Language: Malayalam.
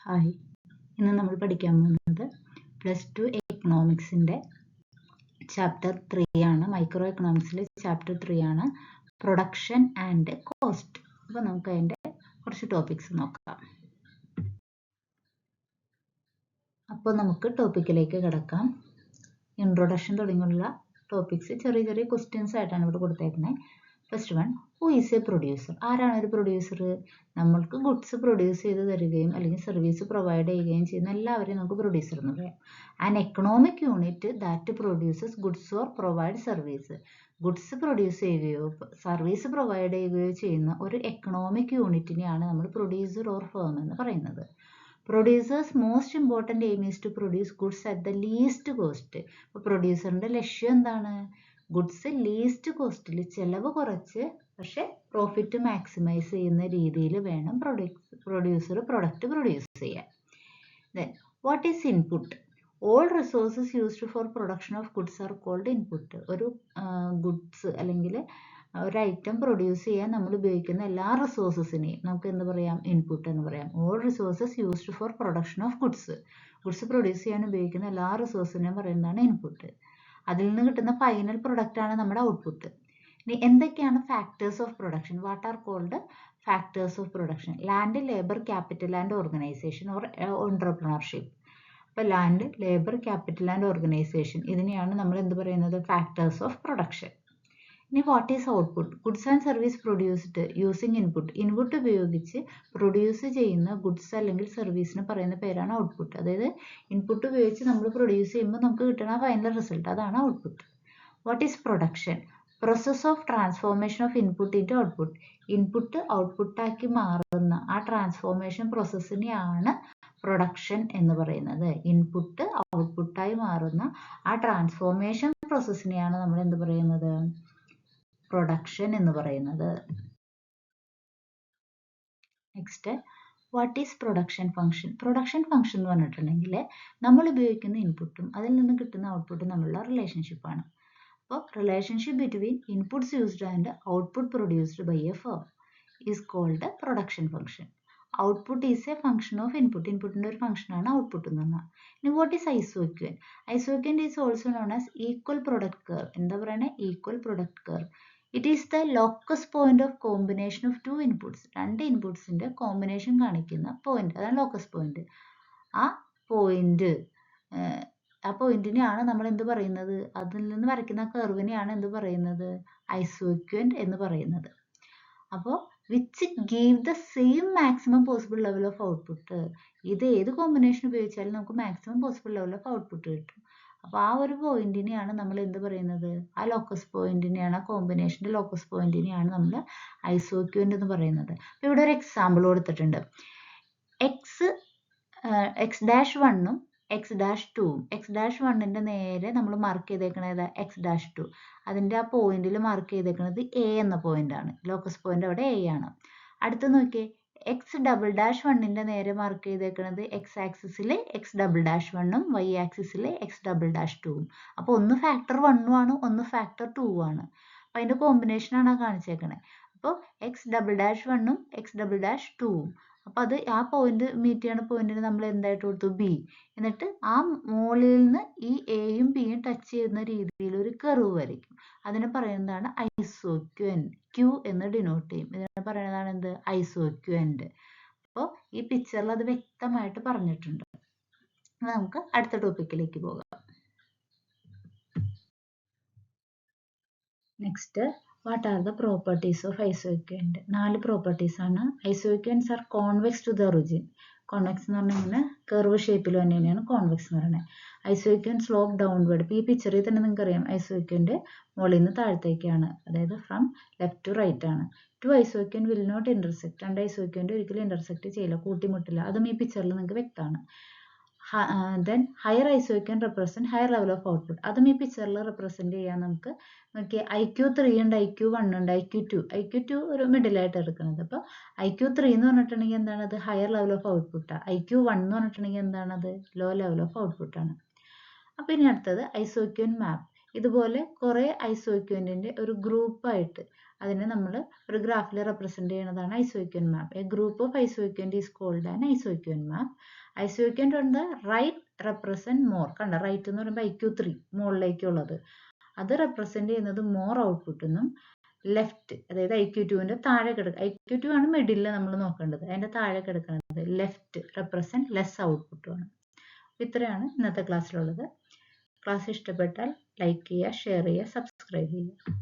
ഹായ്, ഇന്ന് നമ്മൾ പഠിക്കാൻ പോകുന്നത് +2 എക്കണോമിക്സിൻ്റെ ചാപ്റ്റർ 3 ആണ്. മൈക്രോ എക്കണോമിക്സിലെ ചാപ്റ്റർ 3 ആണ്, പ്രൊഡക്ഷൻ ആൻഡ് കോസ്റ്റ്. അപ്പോൾ നമുക്ക് അതിൻ്റെ കുറച്ച് ടോപ്പിക്സ് നോക്കാം. അപ്പോൾ നമുക്ക് ടോപ്പിക്കിലേക്ക് കിടക്കാം. ഇൻട്രൊഡക്ഷൻ തുടങ്ങിയുള്ള ടോപ്പിക്സ് ചെറിയ ചെറിയ ക്വസ്റ്റ്യൻസ് ആയിട്ടാണ് ഇവിടെ കൊടുത്തേക്കുന്നത്. First one, who is A producer? ആരാണ് ഒരു പ്രൊഡ്യൂസർ? നമ്മൾക്ക് ഗുഡ്സ് പ്രൊഡ്യൂസ് ചെയ്ത് തരികയും അല്ലെങ്കിൽ സർവീസ് പ്രൊവൈഡ് ചെയ്യുകയും ചെയ്യുന്ന എല്ലാവരെയും നമുക്ക് പ്രൊഡ്യൂസർ എന്ന് പറയാം. An economic unit that produces goods or provide service. Goods produce ചെയ്യുകയോ സർവീസ് പ്രൊവൈഡ് ചെയ്യുകയോ ചെയ്യുന്ന ഒരു എക്കണോമിക് യൂണിറ്റിനെയാണ് നമ്മൾ പ്രൊഡ്യൂസർ ഓർ ഫേം എന്ന് പറയുന്നത്. Producers most important aim is to produce goods at the least cost. അപ്പോൾ പ്രൊഡ്യൂസറിൻ്റെ ലക്ഷ്യം എന്താണ്? ഗുഡ്സ് ലീസ്റ്റ് കോസ്റ്റിൽ, ചിലവ് കുറച്ച് പക്ഷെ പ്രോഫിറ്റ് മാക്സിമൈസ് ചെയ്യുന്ന രീതിയിൽ വേണം പ്രൊഡ്യൂസർ പ്രൊഡക്റ്റ് പ്രൊഡ്യൂസ് ചെയ്യാൻ. Then what is input? All resources used for production of goods are called input. ഒരു ഗുഡ്സ് അല്ലെങ്കിൽ ഒരു ഐറ്റം പ്രൊഡ്യൂസ് ചെയ്യാൻ നമ്മൾ ഉപയോഗിക്കുന്ന എല്ലാ റിസോഴ്സസിനെയും നമുക്ക് എന്ത് പറയാം? ഇൻപുട്ട് എന്ന് പറയാം. All resources used for production of goods, goods produce ചെയ്യാൻ ഉപയോഗിക്കുന്ന എല്ലാ റിസോഴ്സിനെയും പറയുന്നതാണ് ഇൻപുട്ട്. അതിൽ നിന്ന് കിട്ടുന്ന ഫൈനൽ പ്രൊഡക്റ്റ് ആണ് നമ്മുടെ ഔട്ട്പുട്ട്. ഇനി എന്തൊക്കെയാണ് factors of production? What are called factors of production? Land, labour, capital and organisation or entrepreneurship. അപ്പോൾ land, labour, capital and organisation, ഇതിനെയാണ് നമ്മൾ എന്ത് പറയുന്നത്? Factors of production. ഇനി what is output? Goods and service produced using input. Input ഉപയോഗിച്ച് പ്രൊഡ്യൂസ് ചെയ്യുന്ന ഗുഡ്സ് അല്ലെങ്കിൽ സർവീസിന് പറയുന്ന പേരാണ് ഔട്ട്പുട്ട്. അതായത് ഇൻപുട്ട് ഉപയോഗിച്ച് നമ്മൾ പ്രൊഡ്യൂസ് ചെയ്യുമ്പോൾ നമുക്ക് കിട്ടുന്ന ഫൈനൽ റിസൾട്ട്, അതാണ് output. What is production? Process of transformation of input into output. Input ഔട്ട്പുട്ടാക്കി മാറുന്ന ആ ട്രാൻസ്ഫോർമേഷൻ പ്രോസസ്സിനെയാണ് പ്രൊഡക്ഷൻ എന്ന് പറയുന്നത്. ഇൻപുട്ട് ഔട്ട്പുട്ടായി മാറുന്ന ആ ട്രാൻസ്ഫോർമേഷൻ പ്രോസസ്സിനെയാണ് നമ്മൾ എന്ത് പറയുന്നത്? പ്രൊഡക്ഷൻ എന്ന് പറയുന്നത്. Next, what is production function? Production function എന്ന് പറഞ്ഞിട്ടുണ്ടെങ്കിൽ നമ്മൾ ഉപയോഗിക്കുന്ന ഇൻപുട്ടും അതിൽ നിന്ന് കിട്ടുന്ന ഔട്ട്പുട്ടും തമ്മിലുള്ള റിലേഷൻഷിപ്പാണ്. അപ്പോൾ relationship between inputs used and output produced by a firm is called production function. Output is a function of input. ഇൻപുട്ടിൻ്റെ ഒരു ഫംഗ്ഷനാണ് ഔട്ട്പുട്ട് എന്ന് പറഞ്ഞാൽ. ഇനി what is isoquant? Isoquant is also known as equal product curve. എന്താ പറയുന്നത്? Equal product curve. It is the locus point of combination of two inputs. രണ്ട് ഇൻപുട്സിൻ്റെ കോമ്പിനേഷൻ കാണിക്കുന്ന പോയിന്റ്, അതാണ് ലോക്കസ് പോയിന്റ്. ആ പോയിന്റിനെയാണ് നമ്മൾ എന്ത് പറയുന്നത്? അതിൽ നിന്ന് വരയ്ക്കുന്ന കർവിനെയാണ് എന്ത് പറയുന്നത്? ഐസോക്വന്റ് എന്ന് പറയുന്നത്. അപ്പോൾ which give the same maximum possible level of output. ഇത് ഏത് കോമ്പിനേഷൻ ഉപയോഗിച്ചാലും നമുക്ക് maximum possible level of output കിട്ടും. അപ്പോൾ ആ ഒരു പോയിന്റിനെയാണ് നമ്മൾ എന്ത് പറയുന്നത്? ആ ലോക്കസ് പോയിന്റിനെയാണ്, ആ കോമ്പിനേഷൻ്റെ ലോക്കസ് പോയിന്റിനെയാണ് നമ്മൾ ഐസോക്വന്റ് എന്ന് പറയുന്നത്. അപ്പോൾ ഇവിടെ ഒരു എക്സാമ്പിൾ കൊടുത്തിട്ടുണ്ട്. x-1ഉം x-2ഉം. x-1ൻ്റെ നേരെ നമ്മൾ മാർക്ക് ചെയ്തേക്കുന്നത് x-2. അതിൻ്റെ ആ പോയിന്റിൽ മാർക്ക് ചെയ്തേക്കുന്നത് എ എന്ന പോയിന്റ് ആണ്. ലോക്കസ് പോയിന്റ് അവിടെ എ ആണ്. അടുത്ത് നോക്കിയേ, x-1ൻ്റെ നേരെ മാർക്ക് ചെയ്തേക്കുന്നത് x ആക്സിസിൽ x-1ഉം y ആക്സിസിൽ x-2ഉം. അപ്പോൾ ഒന്ന് ഫാക്ടർ 1ഉം ആണ്, ഒന്ന് ഫാക്ടർ 2ഉം ആണ്. അപ്പോൾ അതിൻ്റെ കോമ്പിനേഷനാണ് കാണിച്ചേക്കണത്. അപ്പോൾ x-1ഉം x-2ഉം. അപ്പോൾ അത് ആ പോയിന്റ് മീറ്റ് ചെയ്യുന്ന പോയിന്റിന് നമ്മൾ എന്തായിട്ട് കൊടുത്തു? ബി. എന്നിട്ട് ആ മുകളിൽ നിന്ന് ഈ എയും ബിയും ടച്ച് ചെയ്യുന്ന രീതിയിൽ ഒരു കർവ് വരയ്ക്കും. അതിനെ പറയുന്നതാണ് ഐസോക്വന്റ്. ക്യൂ എന്ന് ഡിനോട്ട് ചെയ്യും. ഇതിനെ പറയുന്നതാണ് എന്ത്? ഐസോക്വന്റ്. അപ്പോൾ ഈ പിക്ചറിൽ അത് വ്യക്തമായിട്ട് പറഞ്ഞിട്ടുണ്ട്. നമുക്ക് അടുത്ത ടോപ്പിക്കിലേക്ക് പോകാം. Next, what are the properties of isoquant? 4 properties ആണ്. Isoquants are convex to the origin. Convex എന്ന് പറഞ്ഞാൽ ഇങ്ങനെ കർവ് ഷേപ്പിൽ തന്നെയാണ് കോൺവെക്സ് എന്ന് പറയുന്നത്. Isoquant slope downward. ഇപ്പോൾ ഈ പിക്ചറിൽ തന്നെ നിങ്ങൾക്ക് അറിയാം, ഐസോക്വന്റ് മുകളിൽ നിന്ന് താഴത്തേക്കാണ്, അതായത് ഫ്രം ലെഫ്റ്റ് ടു റൈറ്റ് ആണ്. 2 isoquant will not intersect. 2 isoquant ഒരിക്കലും ഇന്റർസെക്ട് ചെയ്യില്ല, കൂട്ടിമുട്ടില്ല. അതും ഈ പിക്ചറിൽ നിങ്ങൾക്ക് വ്യക്തമാണ്. Then higher isoquant represent higher level of output. അതും ഈ പിക്ചറിൽ റെപ്രസെന്റ് ചെയ്യാൻ നമുക്ക് നോക്കിയാൽ IQ3 ഉണ്ട്, IQ1 ഉണ്ട്, IQ2 ഒരു മിഡിലായിട്ട് എടുക്കുന്നത്. അപ്പോൾ IQ3 എന്ന് പറഞ്ഞിട്ടുണ്ടെങ്കിൽ എന്താണ്? അത് ഹയർ ലെവൽ ഓഫ് ഔട്ട്പുട്ടാണ്. IQ1 എന്ന് പറഞ്ഞിട്ടുണ്ടെങ്കിൽ എന്താണത്? ലോ ലെവൽ ഓഫ് ഔട്ട്പുട്ടാണ്. അപ്പോൾ ഇനി അടുത്തത് ഐസോക്വന്റ് മാപ്പ്. ഇതുപോലെ കുറേ ഐസോക്വന്റിന്റെ ഒരു ഗ്രൂപ്പായിട്ട്, അതിനെ നമ്മൾ ഒരു ഗ്രാഫിൽ റെപ്രസെന്റ് ചെയ്യുന്നതാണ് isoquant map. A group of isoquant is called an isoquant map. Isoquant on the right represent more. കണ്ട, റൈറ്റ് എന്ന് പറയുമ്പോൾ IQ3 മുകളിലേക്കുള്ളത്, അത് റെപ്രസെന്റ് ചെയ്യുന്നത് മോർ ഔട്ട്പുട്ട് എന്നും, ലെഫ്റ്റ് അതായത് IQ2ന്റെ താഴെ കിടക്കുക, IQ2 ആണ് മിഡിൽ നമ്മൾ നോക്കേണ്ടത്, അതിന്റെ താഴെ കിടക്കുന്നത് ലെഫ്റ്റ് റെപ്രസെന്റ് ലെസ് ഔട്ട്പുട്ടുമാണ്. ഇത്രയാണ് ഇന്നത്തെ ക്ലാസ്സിലുള്ളത്. ക്ലാസ് ഇഷ്ടപ്പെട്ടാൽ ലൈക്ക് ചെയ്യുക, ഷെയർ ചെയ്യുക, സബ്സ്ക്രൈബ് ചെയ്യുക.